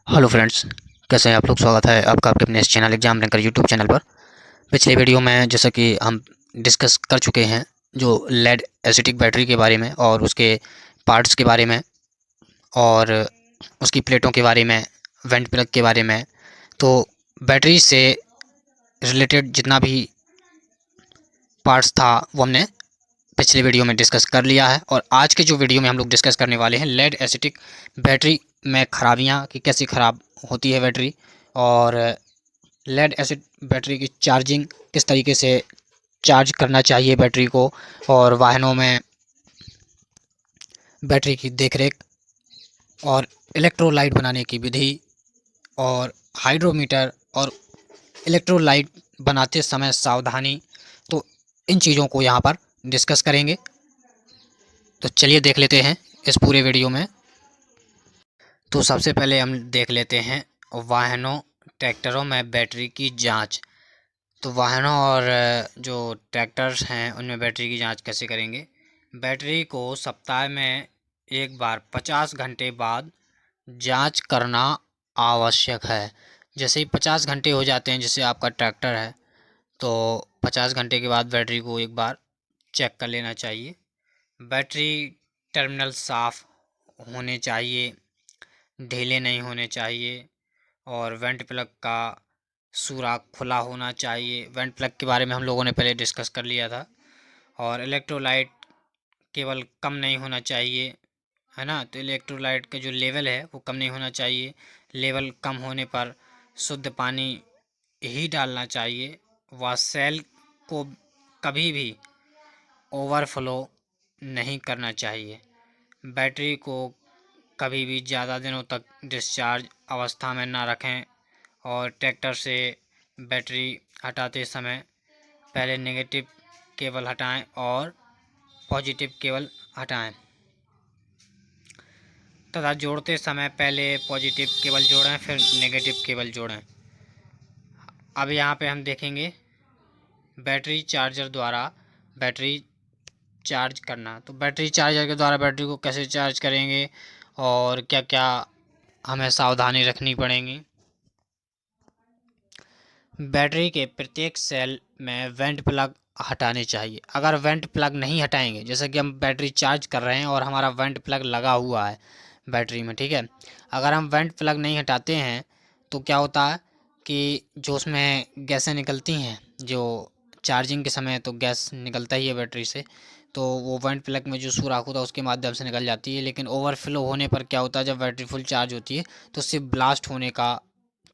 Hello friends, कैसे हैं आप लोग। स्वागत है आपका आपके अपने इस channel exam ranker YouTube channel पर। पिछले वीडियो में जैसा कि हम डिस्कस कर चुके हैं जो लेड एसिटिक बैटरी के बारे में और उसके पार्ट्स के बारे में और उसकी प्लेटों के बारे में, वेंट प्लग के बारे में। तो बैटरी से रिलेटेड जितना भी पार्ट्स था वो हमने पिछले वीडियो में डिस्कस कर लिया है। और आज के जो वीडियो में हम लोग डिस्कस करने वाले हैं लेड एसिटिक बैटरी में खराबियाँ कि कैसे ख़राब होती है बैटरी, और लेड एसिड बैटरी की चार्जिंग किस तरीके से चार्ज करना चाहिए बैटरी को, और वाहनों में बैटरी की देखरेख, और इलेक्ट्रोलाइट बनाने की विधि, और हाइड्रोमीटर, और इलेक्ट्रोलाइट बनाते समय सावधानी। तो इन चीज़ों को यहाँ पर डिस्कस करेंगे। तो चलिए देख लेते हैं इस पूरे वीडियो में। तो सबसे पहले हम देख लेते हैं वाहनों ट्रैक्टरों में बैटरी की जांच। तो वाहनों और जो ट्रैक्टर्स हैं उनमें बैटरी की जांच कैसे करेंगे। बैटरी को सप्ताह में एक बार 50 घंटे बाद जांच करना आवश्यक है। जैसे ही 50 घंटे हो जाते हैं, जैसे आपका ट्रैक्टर है, तो 50 घंटे के बाद बैटरी को एक बार चेक कर लेना चाहिए। बैटरी टर्मिनल साफ़ होने चाहिए, ढीले नहीं होने चाहिए, और वेंट प्लग का सुराख खुला होना चाहिए। वेंट प्लग के बारे में हम लोगों ने पहले डिस्कस कर लिया था। और इलेक्ट्रोलाइट केवल कम नहीं होना चाहिए, है ना। तो इलेक्ट्रोलाइट का जो लेवल है वो कम नहीं होना चाहिए। लेवल कम होने पर शुद्ध पानी ही डालना चाहिए। व सेल को कभी भी ओवरफ्लो नहीं करना चाहिए। बैटरी को कभी भी ज़्यादा दिनों तक डिस्चार्ज अवस्था में ना रखें। और ट्रैक्टर से बैटरी हटाते समय पहले नेगेटिव केबल हटाएं और पॉजिटिव केबल हटाएं, तथा जोड़ते समय पहले पॉजिटिव केबल जोड़ें फिर नेगेटिव केबल जोड़ें। अब यहाँ पे हम देखेंगे बैटरी चार्जर द्वारा बैटरी चार्ज करना। तो बैटरी चार्जर के द्वारा बैटरी को कैसे चार्ज करेंगे और क्या क्या हमें सावधानी रखनी पड़ेगी। बैटरी के प्रत्येक सेल में वेंट प्लग हटाने चाहिए। अगर वेंट प्लग नहीं हटाएंगे, जैसे कि हम बैटरी चार्ज कर रहे हैं और हमारा वेंट प्लग लगा हुआ है बैटरी में, ठीक है। अगर हम वेंट प्लग नहीं हटाते हैं तो क्या होता है कि जो उसमें गैसें निकलती हैं, जो चार्जिंग के समय तो गैस निकलता ही है बैटरी से, तो वो वेंट प्लग में जो सुराख होता है उसके माध्यम से निकल जाती है। लेकिन ओवरफ्लो होने पर क्या होता है, जब बैटरी फुल चार्ज होती है तो उससे ब्लास्ट होने का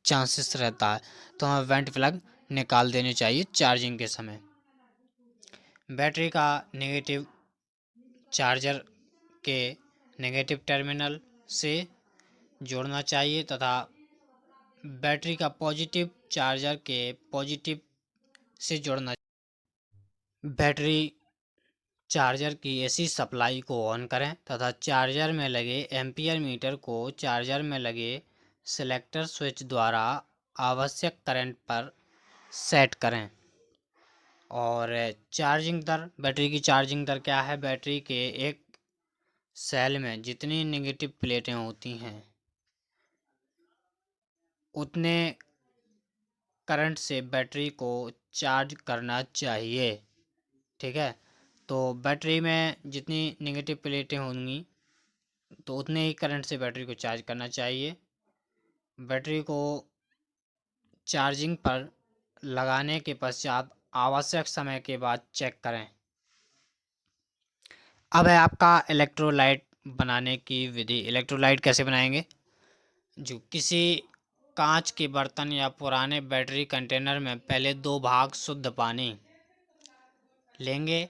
चांसेस रहता है। तो हमें वेंट प्लग निकाल देने चाहिए चार्जिंग के समय। बैटरी का नेगेटिव चार्जर के नेगेटिव टर्मिनल से जोड़ना चाहिए तथा बैटरी का पॉजिटिव चार्जर के पॉजिटिव से जोड़ना। बैटरी चार्जर की एसी सप्लाई को ऑन करें तथा चार्जर में लगे एम्पियर मीटर को चार्जर में लगे सेलेक्टर स्विच द्वारा आवश्यक करंट पर सेट करें। और चार्जिंग दर, बैटरी की चार्जिंग दर क्या है। बैटरी के एक सेल में जितनी नेगेटिव प्लेटें होती हैं उतने करंट से बैटरी को चार्ज करना चाहिए, ठीक है। तो बैटरी में जितनी नेगेटिव प्लेटें होंगी तो उतने ही करंट से बैटरी को चार्ज करना चाहिए। बैटरी को चार्जिंग पर लगाने के पश्चात आवश्यक समय के बाद चेक करें। अब है आपका इलेक्ट्रोलाइट बनाने की विधि। इलेक्ट्रोलाइट कैसे बनाएंगे। जो किसी कांच के बर्तन या पुराने बैटरी कंटेनर में पहले 2 भाग शुद्ध पानी लेंगे,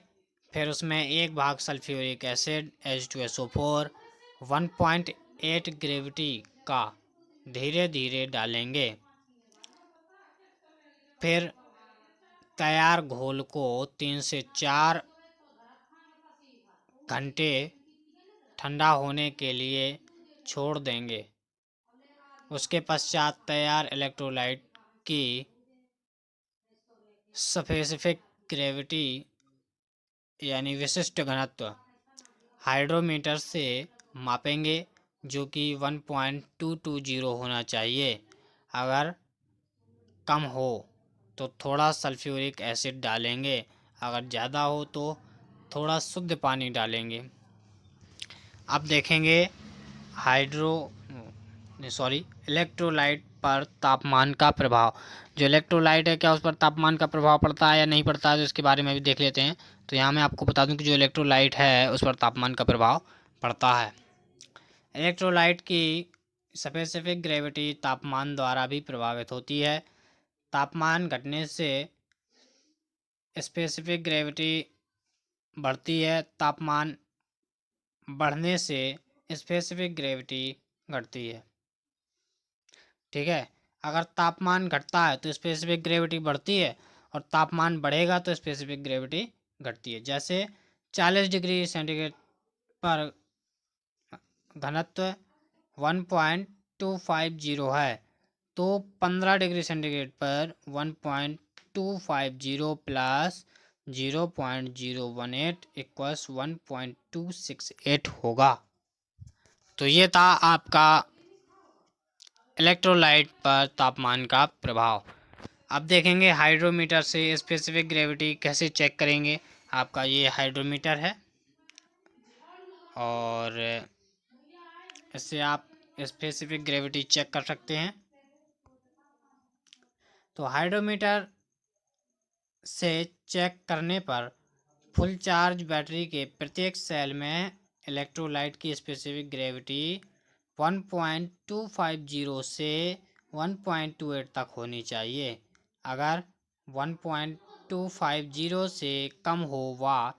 फिर उसमें 1 भाग सल्फ्यूरिक एसिड H2SO4 1.8 ग्रेविटी का धीरे धीरे डालेंगे। फिर तैयार घोल को 3 से 4 घंटे ठंडा होने के लिए छोड़ देंगे। उसके पश्चात तैयार इलेक्ट्रोलाइट की स्पेसिफिक ग्रेविटी यानी विशिष्ट घनत्व हाइड्रोमीटर से मापेंगे। जो कि 1.220 होना चाहिए। अगर कम हो तो थोड़ा सल्फ्यूरिक एसिड डालेंगे, अगर ज़्यादा हो तो थोड़ा शुद्ध पानी डालेंगे। अब देखेंगे इलेक्ट्रोलाइट पर तापमान का प्रभाव। जो इलेक्ट्रोलाइट है क्या उस पर तापमान का प्रभाव पड़ता है या नहीं पड़ता है, तो इसके बारे में भी देख लेते हैं। तो यहाँ मैं आपको बता दूं कि जो इलेक्ट्रोलाइट है उस पर तापमान का प्रभाव पड़ता है। इलेक्ट्रोलाइट की स्पेसिफिक ग्रेविटी तापमान द्वारा भी प्रभावित होती है। तापमान घटने से स्पेसिफिक ग्रेविटी बढ़ती है, तापमान बढ़ने से स्पेसिफिक ग्रेविटी घटती है। ठीक है, अगर तापमान घटता है तो स्पेसिफिक ग्रेविटी बढ़ती है और तापमान बढ़ेगा तो स्पेसिफिक ग्रेविटी घटती है। जैसे 40 डिग्री सेंटीग्रेड पर घनत्व 1.250 है तो 15 डिग्री सेंटीग्रेड पर 1.250 प्लस 0.018 इक्वल्स 1.268 होगा। तो ये था आपका इलेक्ट्रोलाइट पर तापमान का प्रभाव। अब देखेंगे हाइड्रोमीटर से स्पेसिफिक ग्रेविटी कैसे चेक करेंगे। आपका ये हाइड्रोमीटर है और इससे आप स्पेसिफिक ग्रेविटी चेक कर सकते हैं। तो हाइड्रोमीटर से चेक करने पर फुल चार्ज बैटरी के प्रत्येक सेल में इलेक्ट्रोलाइट की स्पेसिफिक ग्रेविटी 1.250 से 1.28 तक होनी चाहिए। अगर 1.250 से कम हो व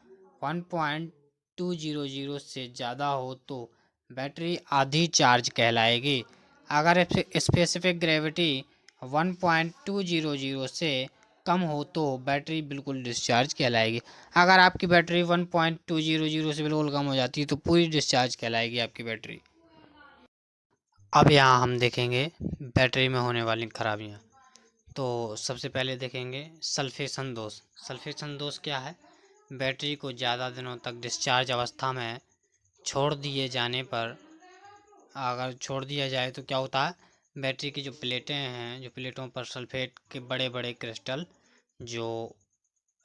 1.200 से ज़्यादा हो तो बैटरी आधी चार्ज कहलाएगी। अगर स्पेसिफिक ग्रेविटी 1.200 से कम हो तो बैटरी बिल्कुल डिस्चार्ज कहलाएगी। अगर आपकी बैटरी 1.200 से बिल्कुल कम हो जाती है तो पूरी डिस्चार्ज कहलाएगी आपकी बैटरी। अब यहाँ हम देखेंगे बैटरी में होने वाली खराबियाँ। तो सबसे पहले देखेंगे सल्फेशन दोष। सल्फेशन दोष क्या है? बैटरी को ज़्यादा दिनों तक डिस्चार्ज अवस्था में छोड़ दिए जाने पर, अगर छोड़ दिया जाए तो क्या होता है, बैटरी की जो प्लेटें हैं, जो प्लेटों पर सल्फेट के बड़े बड़े क्रिस्टल जो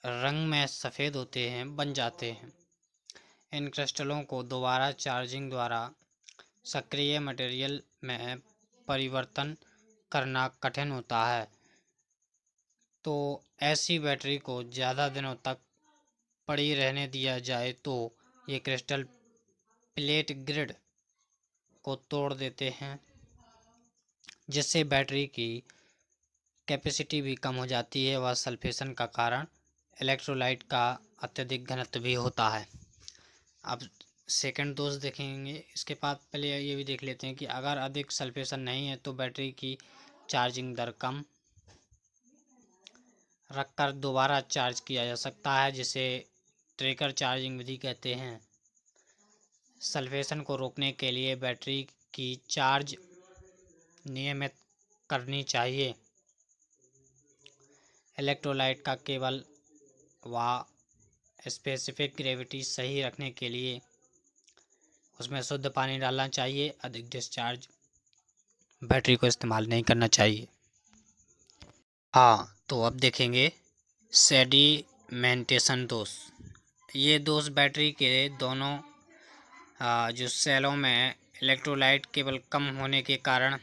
रंग में सफ़ेद होते हैं बन जाते हैं। इन क्रिस्टलों को दोबारा चार्जिंग द्वारा सक्रिय मटेरियल में परिवर्तन करना कठिन होता है। तो ऐसी बैटरी को ज़्यादा दिनों तक पड़ी रहने दिया जाए तो ये क्रिस्टल प्लेट ग्रिड को तोड़ देते हैं, जिससे बैटरी की कैपेसिटी भी कम हो जाती है व सल्फेशन का कारण इलेक्ट्रोलाइट का अत्यधिक घनत्व भी होता है। अब सेकंड दोष देखेंगे। इसके बाद पहले ये भी देख लेते हैं कि अगर अधिक सल्फेशन नहीं है तो बैटरी की चार्जिंग दर कम रखकर दोबारा चार्ज किया जा सकता है, जिसे ट्रेकर चार्जिंग विधि कहते हैं। सल्फेशन को रोकने के लिए बैटरी की चार्ज नियमित करनी चाहिए। इलेक्ट्रोलाइट का केवल व स्पेसिफिक ग्रेविटी सही रखने के लिए उसमें शुद्ध पानी डालना चाहिए। अधिक डिस्चार्ज बैटरी को इस्तेमाल नहीं करना चाहिए। हाँ, तो अब देखेंगे सेडिमेंटेशन दोष। ये दोष बैटरी के दोनों जो सेलों में इलेक्ट्रोलाइट केवल कम होने के कारण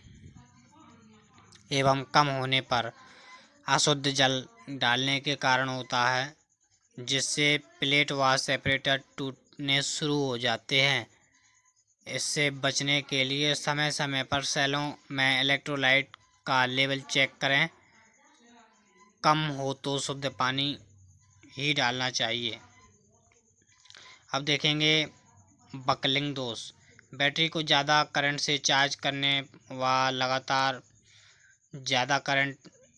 एवं कम होने पर अशुद्ध जल डालने के कारण होता है, जिससे प्लेट व सेपरेटर टूटने शुरू हो जाते हैं। इससे बचने के लिए समय समय पर सेलों में इलेक्ट्रोलाइट का लेवल चेक करें। कम हो तो शुद्ध पानी ही डालना चाहिए। अब देखेंगे बकलिंग दोष। बैटरी को ज़्यादा करंट से चार्ज करने व लगातार ज़्यादा करंट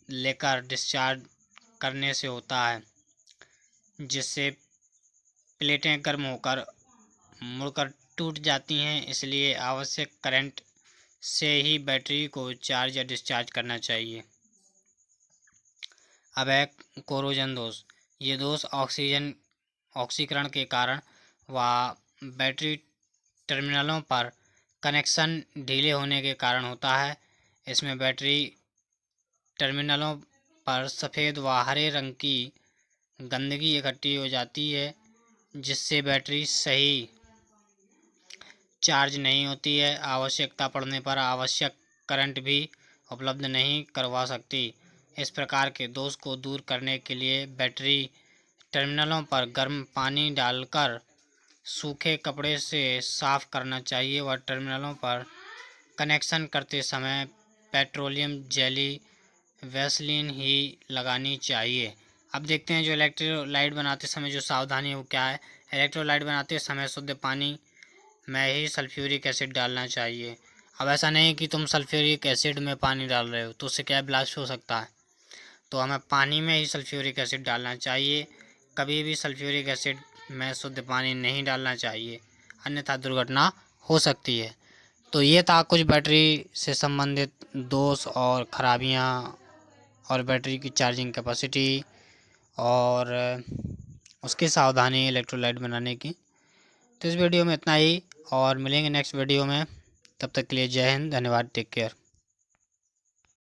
लेकर डिस्चार्ज करने से होता है, जिससे प्लेटें गर्म होकर मुड़कर टूट जाती हैं। इसलिए आवश्यक करंट से ही बैटरी को चार्ज या डिस्चार्ज करना चाहिए। अब है कोरोजन दोष। ये दोष ऑक्सीकरण के कारण व बैटरी टर्मिनलों पर कनेक्शन ढीले होने के कारण होता है। इसमें बैटरी टर्मिनलों पर सफ़ेद व हरे रंग की गंदगी इकट्ठी हो जाती है, जिससे बैटरी सही चार्ज नहीं होती है। आवश्यकता पड़ने पर आवश्यक करंट भी उपलब्ध नहीं करवा सकती। इस प्रकार के दोष को दूर करने के लिए बैटरी टर्मिनलों पर गर्म पानी डालकर सूखे कपड़े से साफ करना चाहिए व टर्मिनलों पर कनेक्शन करते समय पेट्रोलियम जेली वैसलीन ही लगानी चाहिए। अब देखते हैं जो इलेक्ट्रोलाइट बनाते समय जो सावधानी है वो क्या है। इलेक्ट्रोलाइट बनाते समय शुद्ध पानी में ही सल्फ्यूरिक एसिड डालना चाहिए। अब ऐसा नहीं कि तुम सल्फ्यूरिक एसिड में पानी डाल रहे हो तो उससे क्या ब्लास्ट हो सकता है, तो हमें पानी में ही सल्फ्यूरिक एसिड डालना चाहिए। कभी भी सल्फ्यूरिक एसिड में शुद्ध पानी नहीं डालना चाहिए, अन्यथा दुर्घटना हो सकती है। तो ये था कुछ बैटरी से संबंधित दोष और खराबियाँ और बैटरी की चार्जिंग कैपेसिटी और उसकी सावधानी इलेक्ट्रोलाइट बनाने की। तो इस वीडियो में इतना ही और मिलेंगे नेक्स्ट वीडियो में। तब तक के लिए जय हिंद, धन्यवाद, टेक केयर।